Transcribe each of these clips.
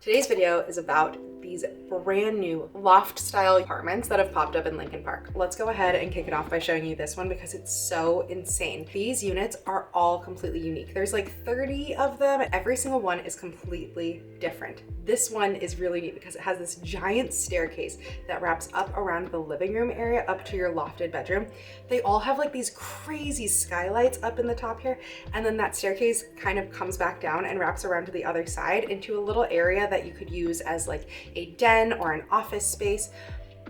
Today's video is about these brand new loft style apartments that have popped up in Lincoln Park. Let's go ahead and kick it off by showing you this one because it's so insane. These units are all completely unique. There's like 30 of them. Every single one is completely different. This one is really neat because it has this giant staircase that wraps up around the living room area up to your lofted bedroom. They all have like these crazy skylights up in the top here, and then that staircase kind of comes back down and wraps around to the other side into a little area that you could use as like a den or an office space.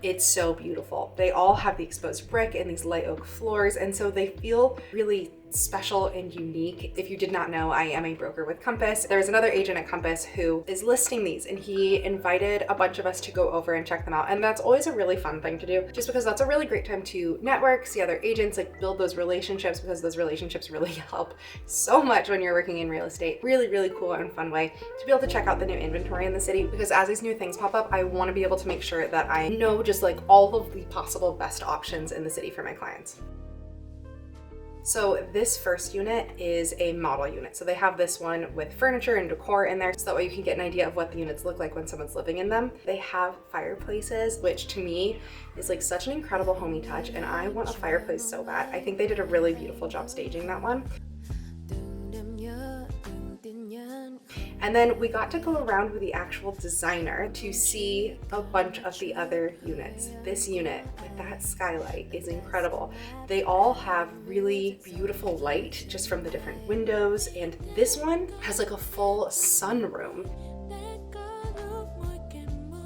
It's so beautiful. They all have the exposed brick and these light oak floors, and so they feel really special and unique. If you did not know, I am a broker with Compass. There's another agent at Compass who is listing these, and he invited a bunch of us to go over and check them out. And that's always a really fun thing to do, just because that's a really great time to network, see other agents, like build those relationships, because those relationships really help so much when you're working in real estate. Really, really cool and fun way to be able to check out the new inventory in the city, because as these new things pop up, I want to be able to make sure that I know just like all of the possible best options in the city for my clients. So this first unit is a model unit. So they have this one with furniture and decor in there, so that way you can get an idea of what the units look like when someone's living in them. They have fireplaces, which to me is like such an incredible homey touch, and I want a fireplace so bad. I think they did a really beautiful job staging that one. And then we got to go around with the actual designer to see a bunch of the other units. This unit with that skylight is incredible. They all have really beautiful light just from the different windows, and this one has like a full sunroom.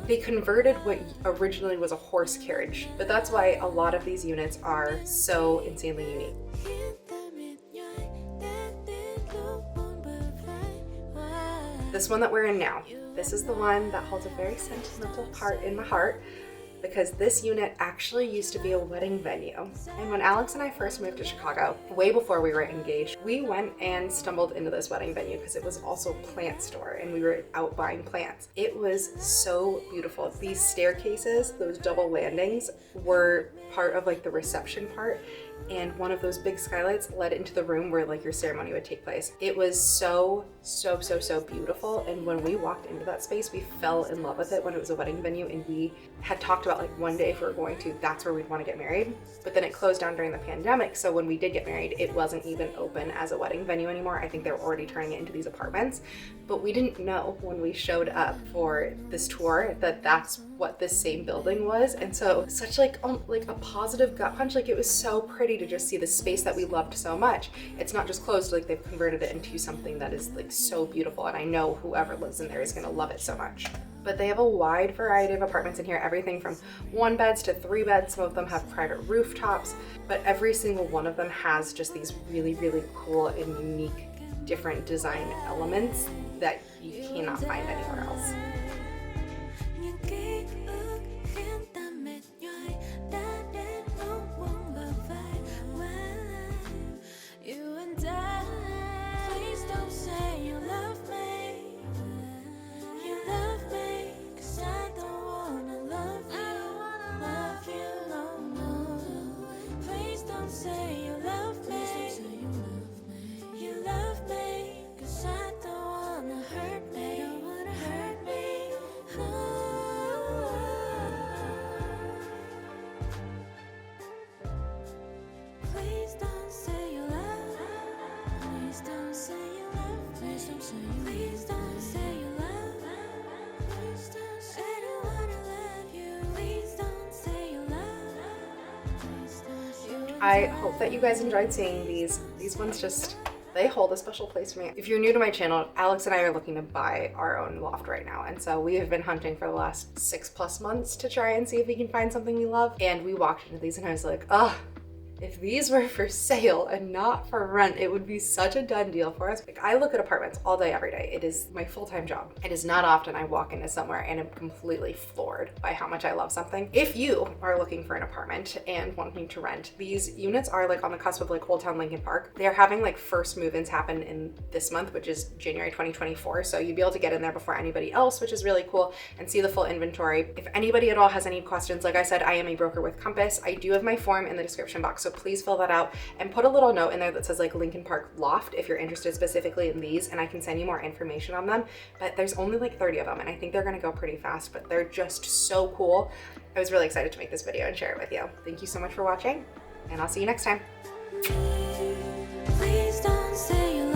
They converted what originally was a horse carriage, but that's why a lot of these units are so insanely unique. This one that we're in now, this is the one that holds a very sentimental part in my heart, because this unit actually used to be a wedding venue. And when Alex and I first moved to Chicago, way before we were engaged, we went and stumbled into this wedding venue because it was also a plant store and we were out buying plants. It was so beautiful. These staircases, those double landings, were part of like the reception part, and one of those big skylights led into the room where like your ceremony would take place. It was so beautiful, and when we walked into that space, we fell in love with it when it was a wedding venue, and we had talked about like one day if we were going to, that's where we'd want to get married. But then it closed down during the pandemic, so when we did get married, it wasn't even open as a wedding venue anymore. I think they were already turning it into these apartments, but we didn't know when we showed up for this tour that that's what this same building was. And so such like a positive gut punch. Like, it was so pretty to just see the space that we loved so much. It's not just closed, like they've converted it into something that is like so beautiful, and I know whoever lives in there is going to love it so much. But they have a wide variety of apartments in here, everything from 1 beds to 3 beds. Some of them have private rooftops, but every single one of them has just these really cool and unique different design elements that you cannot find anywhere else. I hope that you guys enjoyed seeing these. These ones just, they hold a special place for me. If you're new to my channel, Alex and I are looking to buy our own loft right now. And so we have been hunting for the last 6+ months to try and see if we can find something we love. And we walked into these and I was like, oh, if these were for sale and not for rent, it would be such a done deal for us. Like, I look at apartments all day, every day. It is my full-time job. It is not often I walk into somewhere and I'm completely floored by how much I love something. If you are looking for an apartment and wanting to rent, these units are like on the cusp of like Old Town Lincoln Park. They're having like first move-ins happen in this month, which is January 2024. So you'd be able to get in there before anybody else, which is really cool, and see the full inventory. If anybody at all has any questions, like I said, I am a broker with Compass. I do have my form in the description box, so please fill that out and put a little note in there that says like Lincoln Park Loft if you're interested specifically in these, and I can send you more information on them. But there's only like 30 of them, and I think they're gonna go pretty fast, but they're just so cool. I was really excited to make this video and share it with you. Thank you so much for watching, and I'll see you next time. Please don't say you